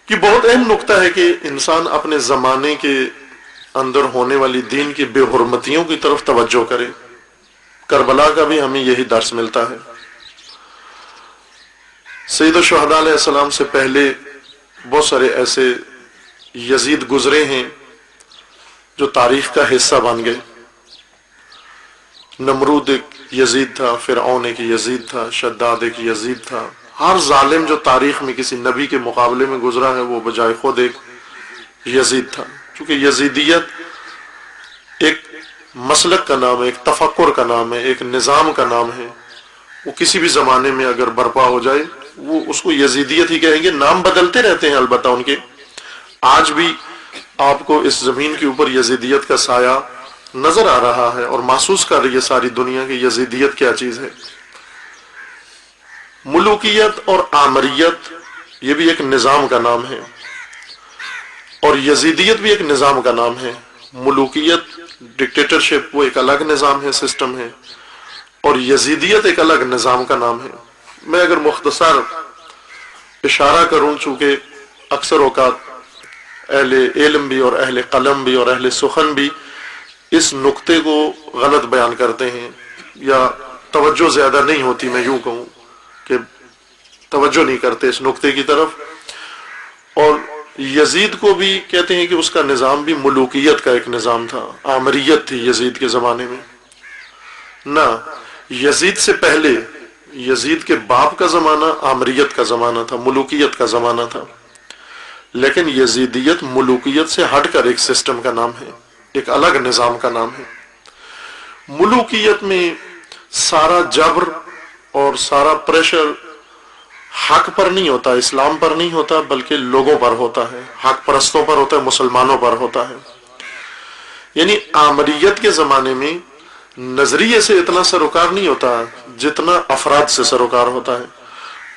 کہ بہت اہم نقطہ ہے کہ انسان اپنے زمانے کے اندر ہونے والی دین کی بے حرمتیوں کی طرف توجہ کرے. کربلا کا بھی ہمیں یہی درس ملتا ہے. سید الشہداء علیہ السلام سے پہلے بہت سارے ایسے یزید گزرے ہیں جو تاریخ کا حصہ بن گئے. نمرود ایک یزید تھا، فرعون ایک یزید تھا، شداد ایک یزید تھا. ہر ظالم جو تاریخ میں کسی نبی کے مقابلے میں گزرا ہے وہ بجائے خود ایک یزید تھا. چونکہ یزیدیت ایک مسلک کا نام ہے، ایک تفکر کا نام ہے، ایک نظام کا نام ہے. وہ کسی بھی زمانے میں اگر برپا ہو جائے وہ اس کو یزیدیت ہی کہیں گے. نام بدلتے رہتے ہیں البتہ ان کے. آج بھی آپ کو اس زمین کے اوپر یزیدیت کا سایہ نظر آ رہا ہے اور محسوس کر رہی ہے ساری دنیا کی یزیدیت کیا چیز ہے. ملوکیت اور آمریت یہ بھی ایک نظام کا نام ہے اور یزیدیت بھی ایک نظام کا نام ہے. ملوکیت ڈکٹیٹرشپ وہ ایک الگ نظام ہے، سسٹم ہے، اور یزیدیت ایک الگ نظام کا نام ہے. میں اگر مختصر اشارہ کروں، چونکہ اکثر اوقات اہل علم بھی اور اہل قلم بھی اور اہل سخن بھی اس نقطے کو غلط بیان کرتے ہیں یا توجہ زیادہ نہیں ہوتی، میں یوں کہوں کہ توجہ نہیں کرتے اس نقطے کی طرف. اور یزید کو بھی کہتے ہیں کہ اس کا نظام بھی ملوکیت کا ایک نظام تھا، آمریت تھی یزید کے زمانے میں. نہ، یزید سے پہلے یزید کے باپ کا زمانہ آمریت کا زمانہ تھا، ملوکیت کا زمانہ تھا. لیکن یزیدیت ملوکیت سے ہٹ کر ایک سسٹم کا نام ہے، ایک الگ نظام کا نام ہے. ملوکیت میں سارا جبر اور سارا پریشر حق پر نہیں ہوتا، اسلام پر نہیں ہوتا، بلکہ لوگوں پر ہوتا ہے، حق پرستوں پر ہوتا ہے، مسلمانوں پر ہوتا ہے. یعنی آمریت کے زمانے میں نظریے سے اتنا سروکار نہیں ہوتا جتنا افراد سے سروکار ہوتا ہے.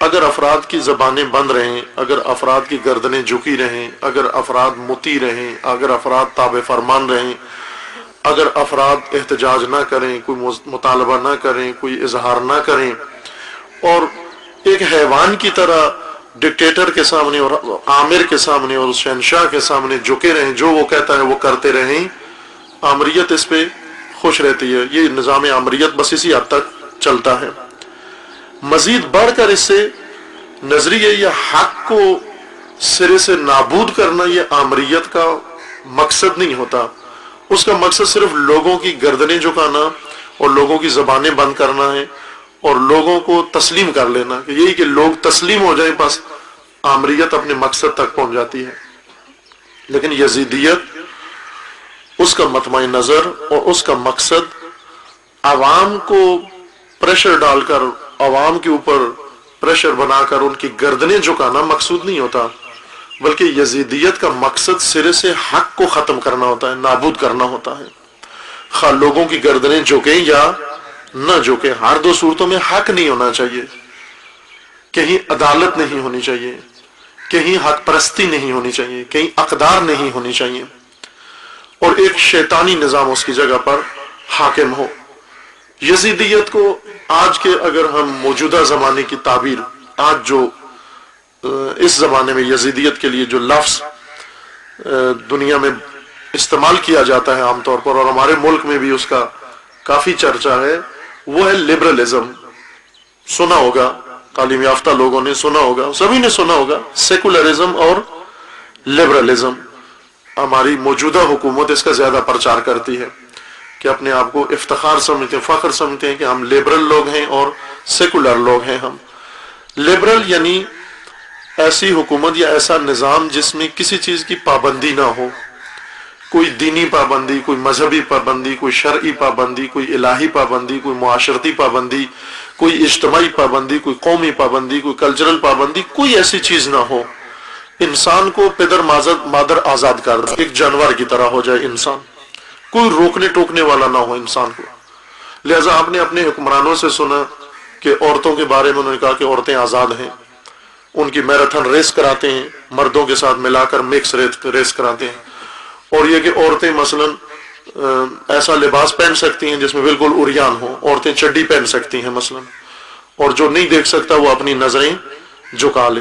اگر افراد کی زبانیں بند رہیں، اگر افراد کی گردنیں جھکی رہیں، اگر افراد مطیع رہیں، اگر افراد تابع فرمان رہیں، اگر افراد احتجاج نہ کریں، کوئی مطالبہ نہ کریں، کوئی اظہار نہ کریں، اور ایک حیوان کی طرح ڈکٹیٹر کے سامنے اور آمر کے سامنے اور شہنشاہ کے سامنے جھکے رہیں، جو وہ کہتا ہے وہ کرتے رہیں، آمریت اس پہ خوش رہتی ہے. یہ نظام آمریت بس اسی حد تک چلتا ہے. مزید بڑھ کر اس سے نظریے یا حق کو سرے سے نابود کرنا یہ آمریت کا مقصد نہیں ہوتا. اس کا مقصد صرف لوگوں کی گردنیں جھکانا اور لوگوں کی زبانیں بند کرنا ہے اور لوگوں کو تسلیم کر لینا، کہ یہی کہ لوگ تسلیم ہو جائیں، بس آمریت اپنے مقصد تک پہنچ جاتی ہے. لیکن یزیدیت، اس کا مطمع نظر اور اس کا مقصد عوام کو پریشر ڈال کر، عوام کے اوپر پریشر بنا کر ان کی گردنیں جھکانا مقصود نہیں ہوتا، بلکہ یزیدیت کا مقصد سرے سے حق کو ختم کرنا ہوتا ہے، نابود کرنا ہوتا ہے. خواہ لوگوں کی گردنیں جھکیں یا نہ جھکیں، ہر دو صورتوں میں حق نہیں ہونا چاہیے. کہیں عدالت نہیں ہونی چاہیے، کہیں حق پرستی نہیں ہونی چاہیے، کہیں اقدار نہیں ہونی چاہیے، اور ایک شیطانی نظام اس کی جگہ پر حاکم ہو. یزیدیت کو آج کے اگر ہم موجودہ زمانے کی تعبیر، آج جو اس زمانے میں یزیدیت کے لیے جو لفظ دنیا میں استعمال کیا جاتا ہے عام طور پر، اور ہمارے ملک میں بھی اس کا کافی چرچا ہے، وہ ہے لبرلزم. سنا ہوگا، تعلیم یافتہ لوگوں نے سنا ہوگا، سبھی نے سنا ہوگا، سیکولرزم اور لبرلزم. ہماری موجودہ حکومت اس کا زیادہ پرچار کرتی ہے کہ اپنے آپ کو افتخار سمجھتے ہیں، فخر سمجھتے ہیں کہ ہم لبرل لوگ ہیں اور سیکولر لوگ ہیں. ہم لبرل یعنی ایسی حکومت یا ایسا نظام جس میں کسی چیز کی پابندی نہ ہو، کوئی دینی پابندی، کوئی مذہبی پابندی، کوئی شرعی پابندی، کوئی الہی پابندی، کوئی معاشرتی پابندی، کوئی اجتماعی پابندی، کوئی قومی پابندی، کوئی کلچرل پابندی، کوئی ایسی چیز نہ ہو. انسان کو پدر مادر آزاد کر دے، ایک جانور کی طرح ہو جائے انسان، کوئی روکنے ٹوکنے والا نہ ہو انسان کو. لہذا آپ نے اپنے حکمرانوں سے سنا کہ عورتوں کے بارے میں انہوں نے کہا کہ عورتیں آزاد ہیں، ان کی میراتھن ریس کراتے ہیں، مردوں کے ساتھ ملا کر مکس ریس کراتے ہیں. اور یہ کہ عورتیں مثلا ایسا لباس پہن سکتی ہیں جس میں بالکل عریان ہو، عورتیں چڈی پہن سکتی ہیں مثلا، اور جو نہیں دیکھ سکتا وہ اپنی نظریں جھکا لے.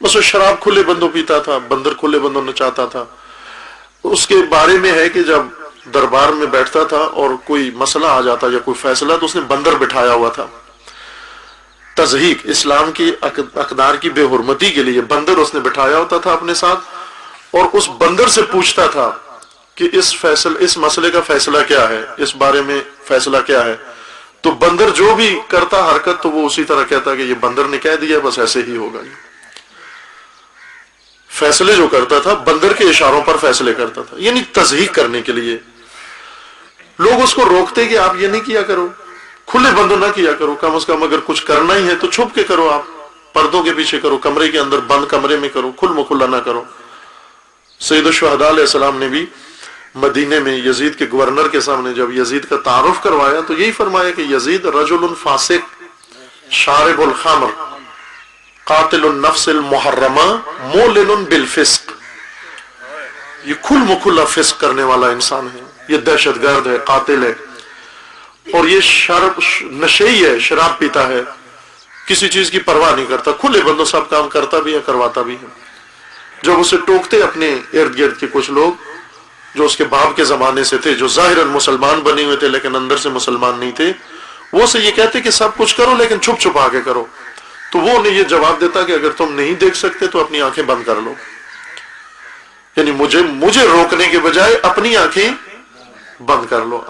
بس وہ شراب کھلے بندوں پیتا تھا، بندر کھلے بندوں نچاتا تھا. اس کے بارے میں ہے کہ جب دربار میں بیٹھتا تھا اور کوئی مسئلہ آ جاتا یا کوئی فیصلہ تو اس نے بندر بٹھایا ہوا تھا. تضحیق، اسلام کی اقدار کی بے حرمتی کے لیے بندر اس نے بٹھایا ہوتا تھا اپنے ساتھ، اور اس بندر سے پوچھتا تھا کہ اس مسئلے کا فیصلہ کیا ہے، اس بارے میں فیصلہ کیا ہے. تو بندر جو بھی کرتا حرکت تو وہ اسی طرح کہتا کہ یہ بندر نے کہہ دیا، بس ایسے ہی ہوگا. فیصلے جو کرتا تھا بندر کے اشاروں پر فیصلے کرتا تھا، یعنی تضحیق کرنے کے لیے. لوگ اس کو روکتے کہ آپ یہ نہیں کیا کرو، کھلے بندوں نہ کیا کرو، کم از کم اگر کچھ کرنا ہی ہے تو چھپ کے کرو، آپ پردوں کے پیچھے کرو، کمرے کے اندر بند کمرے میں کرو، کھل مکھلا نہ کرو. سید الشہداء علیہ السلام نے بھی مدینے میں یزید کے گورنر کے سامنے جب یزید کا تعارف کروایا تو یہی فرمایا کہ یزید رجل فاسق شارب الخمر قاتل النفس المحرمہ مولن بالفسق. یہ کھل مکھلا فسق کرنے والا انسان ہے، یہ دہشت گرد ہے، قاتل ہے، اور یہ نشئی ہے، شراب پیتا ہے، کسی چیز کی پرواہ نہیں کرتا، کھلے بندوں سب کام کرتا بھی ہے، کرواتا بھی ہے. جب اسے ٹوکتے اپنے ارد گرد کے کچھ لوگ جو اس کے باپ کے زمانے سے تھے، جو ظاہراً مسلمان بنے ہوئے تھے لیکن اندر سے مسلمان نہیں تھے، وہ سے یہ کہتے کہ سب کچھ کرو لیکن چھپ چھپا کے کرو. تو وہ انہیں یہ جواب دیتا کہ اگر تم نہیں دیکھ سکتے تو اپنی آنکھیں بند کر لو، یعنی مجھے روکنے کے بجائے اپنی آنکھیں بند کر لو.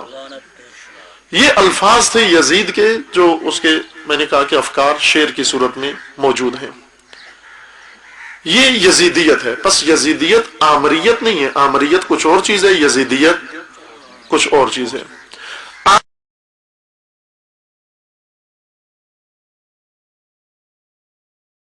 یہ الفاظ تھے یزید کے جو اس کے میں نے کہا کہ افکار شعر کی صورت میں موجود ہیں. یہ یزیدیت ہے. بس یزیدیت آمریت نہیں ہے، آمریت کچھ اور چیز ہے، یزیدیت کچھ اور چیز ہے.